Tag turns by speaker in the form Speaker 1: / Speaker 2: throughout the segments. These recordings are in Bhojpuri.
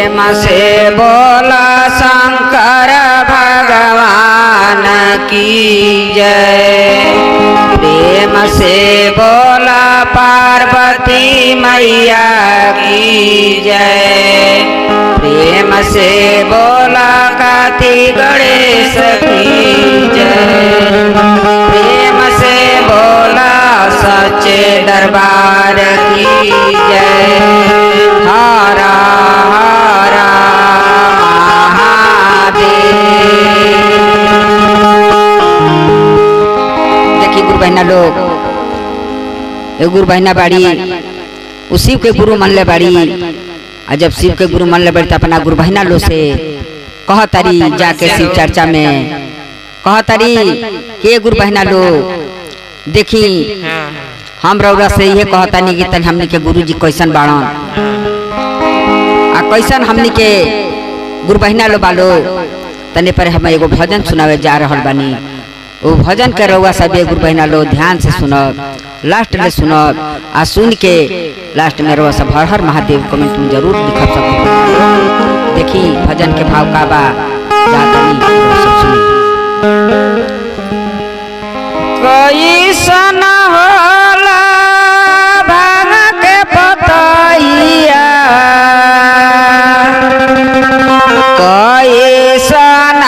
Speaker 1: प्रेम से बोला शंकर भगवान की जय। प्रेम से बोला पार्वती मैया की जय। प्रेम से बोला कार्तिक गणेश की जय। प्रेम से बोला सच्चे दरबार की जय। हरा हरा महादेव। देखिए गुरु बहना लोग, ये गुरु बहना बाड़ी उ शिव के गुरु मन ले बाड़ी। और जब शिव के गुरु मन ले बाड़ी तो अपना गुरु बहना लो से कहतारी जाके शिव चर्चा में कहतारी के गुरु बहना लो देखी हम रउरा से ये कहतानी कि तन हमनी के गुरु जी कैसन बाड़न आ कैसन हमनी के गुरु बहना लो बालो। तने पर हम एगो भजन सुनावे जा रहल बानी। वो भजन के रउआ सब गुरु बहना लो ध्यान से सुनब, लास्ट में सुनब आ सुन के लास्ट में रउआ सब हर हर महादेव कमेंट में जरूर लिखब सब। देखी भजन के भाव का बा जातनी सब सुनी। कैसन होला भांग के पतैया, कैसन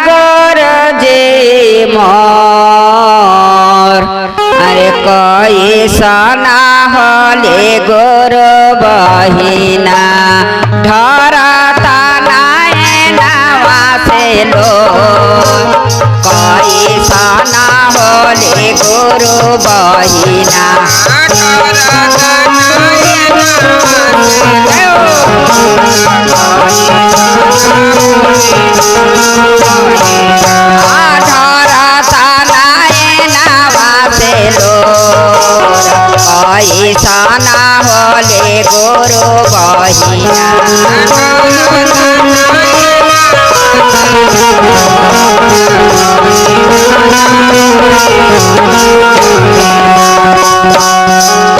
Speaker 1: गोर जे मोर। अरे कैसन होले गोर बहिना ढरता नैनवा से लो। कैसन होले गुरु बहिना ढरता नैनवा से लो। कैसन होले गुरु बहिना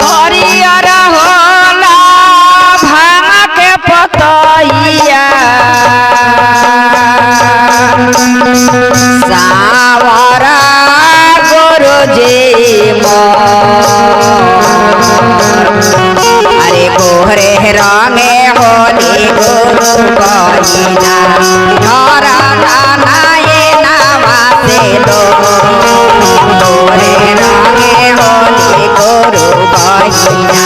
Speaker 1: हरियर होला भांग के पतैया, सावरा गुरु जी मोर। अरे गोहरे रंगे होली गुरु बहिना ढरता नैनवा से लो। गोहरे रंगे होली गुरु बहिना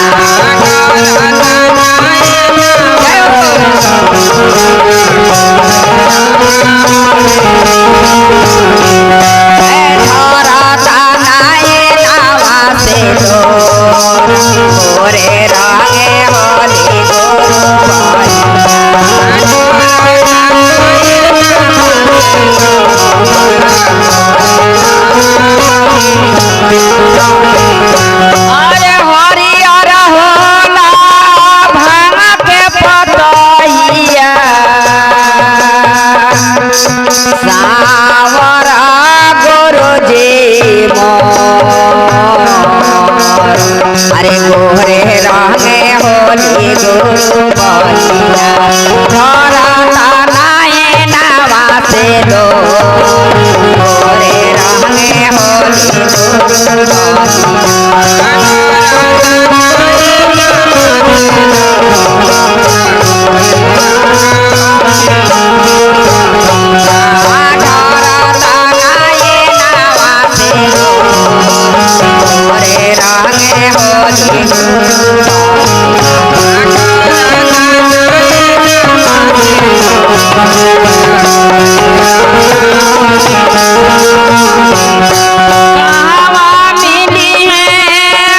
Speaker 1: ढरता नैनवा से लो। गोहरे रंगे होली गुरु बहिना अरे हरियर होला भांग के पतैया, सावरा गुरु जी मोर। अरे गोहरे रंगे होली गुरु बहिना ढरता नैनवा से लो। गोहरे रंगे होली गुरु कहाँ मिली है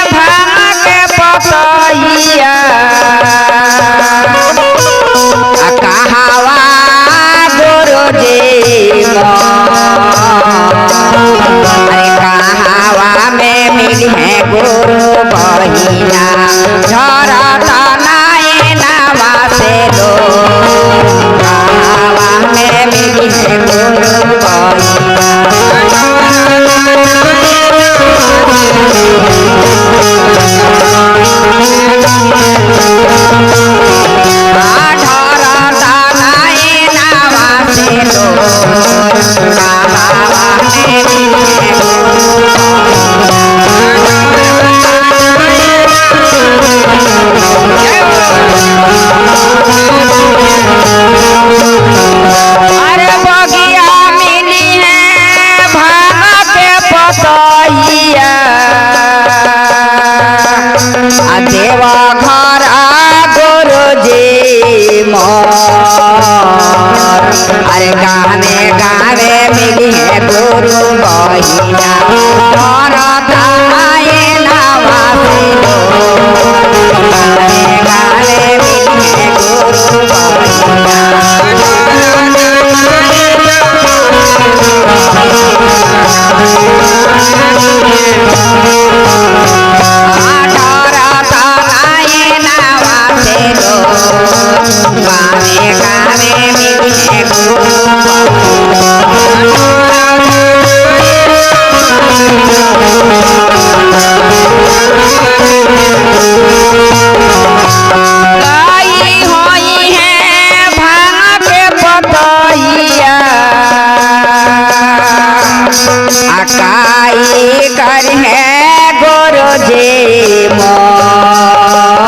Speaker 1: काई कर है गुरु जी मोर,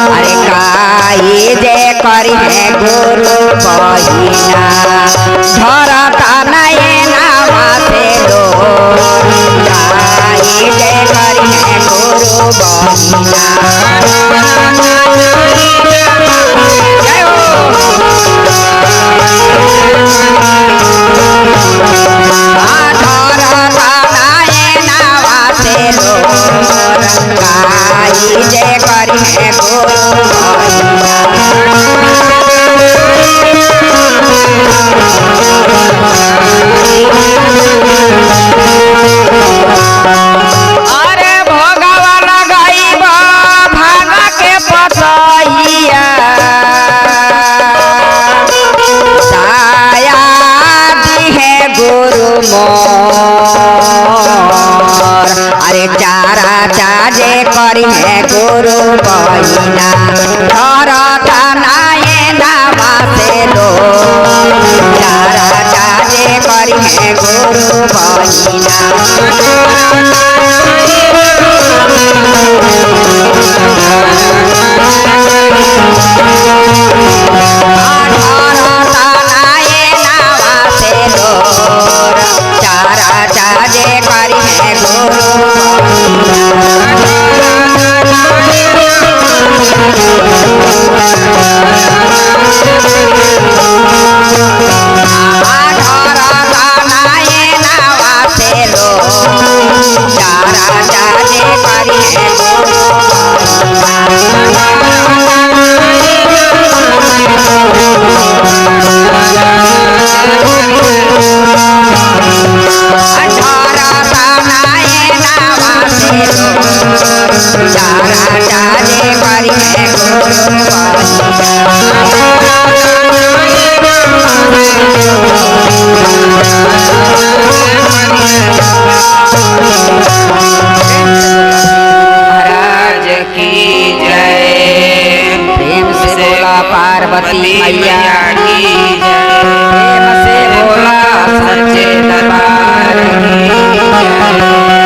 Speaker 1: अरे काई जे कर है गुरु बहिना, झरता नयना से लो, काई जे कर है गुरु बहिना। काई जे करी है गुरु अरे भोगवा लगाइब भाग के पतैया, साया दी है गुरु मोर, अरे चारा चाजे करी है गुरु बहिना, धरता नयना से लो, चारा चाजे करी है गुरु बहिना। चारा चाजे करी है गुरु चारा चाजे करी है चारा चाजे करी है
Speaker 2: महाराज की जय।
Speaker 1: प्रेम से बोला पार्वती मैया
Speaker 2: की जय।
Speaker 1: प्रेम से बोला
Speaker 2: सच्चे दरबार की जय।